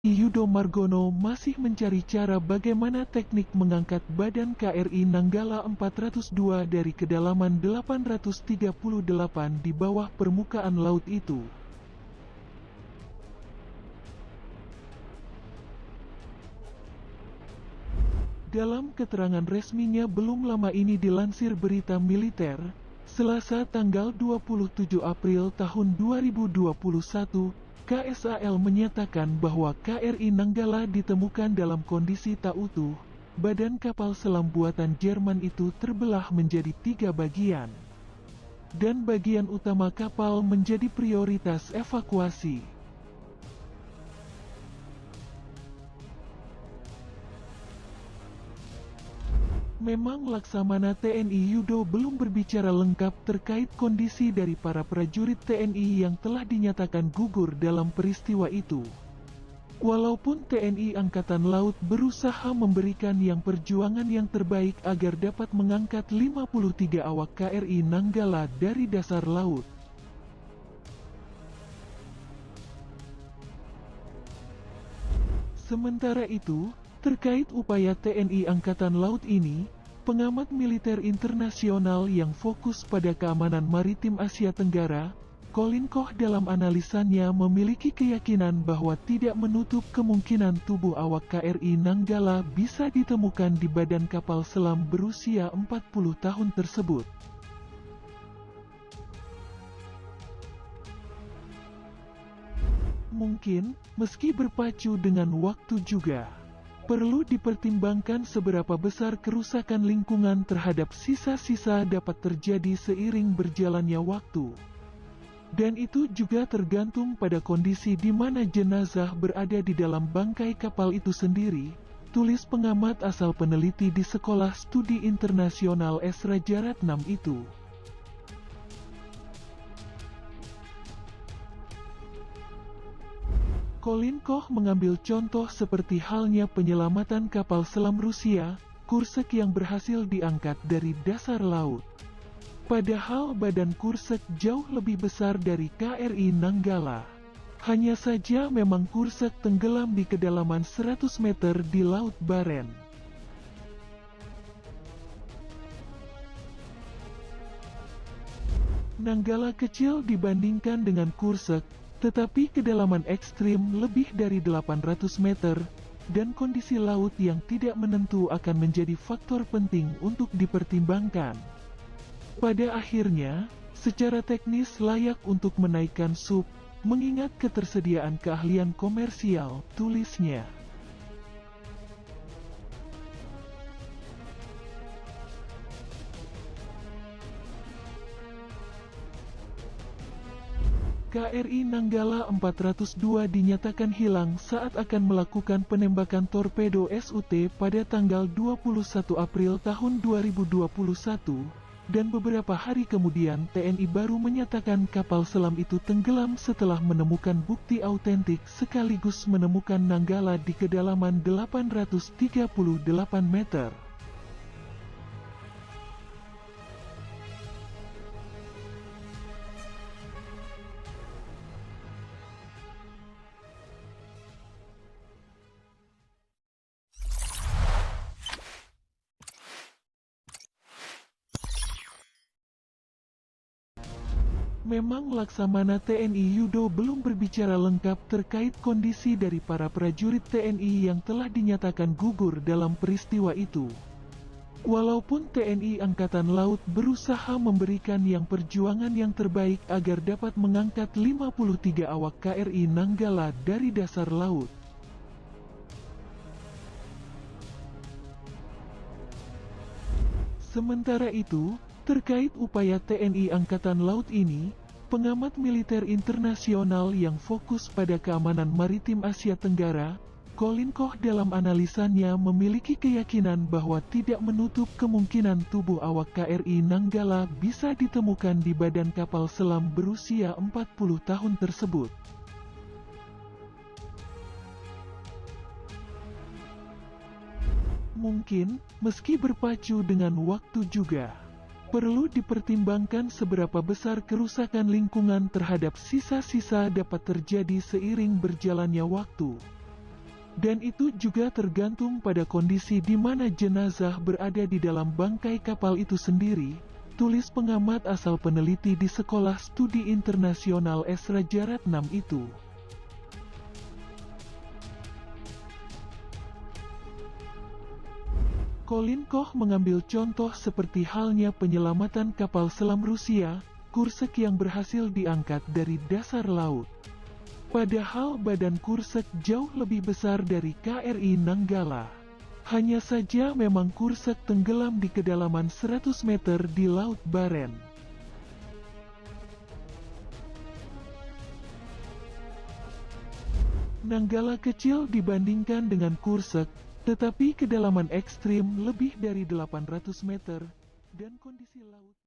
Yudo Margono masih mencari cara bagaimana teknik mengangkat badan KRI Nanggala 402 dari kedalaman 838 di bawah permukaan laut itu. Dalam keterangan resminya belum lama ini dilansir berita militer, Selasa tanggal 27 April tahun 2021, KSAL menyatakan bahwa KRI Nanggala ditemukan dalam kondisi tak utuh. Badan kapal selam buatan Jerman itu terbelah menjadi 3 bagian. Dan bagian utama kapal menjadi prioritas evakuasi. Memang Laksamana TNI Yudo belum berbicara lengkap terkait kondisi dari para prajurit TNI yang telah dinyatakan gugur dalam peristiwa itu. Walaupun TNI Angkatan Laut berusaha memberikan perjuangan yang terbaik agar dapat mengangkat 53 awak KRI Nanggala dari dasar laut. Sementara itu, terkait upaya TNI Angkatan Laut ini, pengamat militer internasional yang fokus pada keamanan maritim Asia Tenggara, Colin Koch dalam analisannya memiliki keyakinan bahwa tidak menutup kemungkinan tubuh awak KRI Nanggala bisa ditemukan di badan kapal selam berusia 40 tahun tersebut. Mungkin, meski berpacu dengan waktu juga. Perlu dipertimbangkan seberapa besar kerusakan lingkungan terhadap sisa-sisa dapat terjadi seiring berjalannya waktu. Dan itu juga tergantung pada kondisi di mana jenazah berada di dalam bangkai kapal itu sendiri, tulis pengamat asal peneliti di Sekolah Studi Internasional S. Rajaratnam itu. Colin Koch mengambil contoh seperti halnya penyelamatan kapal selam Rusia, Kursk yang berhasil diangkat dari dasar laut. Padahal badan Kursk jauh lebih besar dari KRI Nanggala. Hanya saja memang Kursk tenggelam di kedalaman 100 meter di Laut Baren. Nanggala kecil dibandingkan dengan Kursk, tetapi kedalaman ekstrim lebih dari 800 meter, dan kondisi laut yang tidak menentu akan menjadi faktor penting untuk dipertimbangkan. Pada akhirnya, secara teknis layak untuk menaikkan sub, mengingat ketersediaan keahlian komersial, tulisnya. KRI Nanggala 402 dinyatakan hilang saat akan melakukan penembakan torpedo SUT pada tanggal 21 April tahun 2021, dan beberapa hari kemudian TNI baru menyatakan kapal selam itu tenggelam setelah menemukan bukti autentik sekaligus menemukan Nanggala di kedalaman 838 meter. Memang Laksamana TNI Yudo belum berbicara lengkap terkait kondisi dari para prajurit TNI yang telah dinyatakan gugur dalam peristiwa itu. Walaupun TNI Angkatan Laut berusaha memberikan perjuangan yang terbaik agar dapat mengangkat 53 awak KRI Nanggala dari dasar laut. Sementara itu, terkait upaya TNI Angkatan Laut ini, pengamat militer internasional yang fokus pada keamanan maritim Asia Tenggara, Colin Koch dalam analisannya memiliki keyakinan bahwa tidak menutup kemungkinan tubuh awak KRI Nanggala bisa ditemukan di badan kapal selam berusia 40 tahun tersebut. Mungkin, meski berpacu dengan waktu juga. Perlu dipertimbangkan seberapa besar kerusakan lingkungan terhadap sisa-sisa dapat terjadi seiring berjalannya waktu. Dan itu juga tergantung pada kondisi di mana jenazah berada di dalam bangkai kapal itu sendiri, tulis pengamat asal peneliti di Sekolah Studi Internasional Esra Jaratnam itu. Colin Koch mengambil contoh seperti halnya penyelamatan kapal selam Rusia, Kursk yang berhasil diangkat dari dasar laut. Padahal badan Kursk jauh lebih besar dari KRI Nanggala. Hanya saja memang Kursk tenggelam di kedalaman 100 meter di Laut Baren. Nanggala kecil dibandingkan dengan Kursk, tetapi kedalaman ekstrim lebih dari 800 meter, dan kondisi laut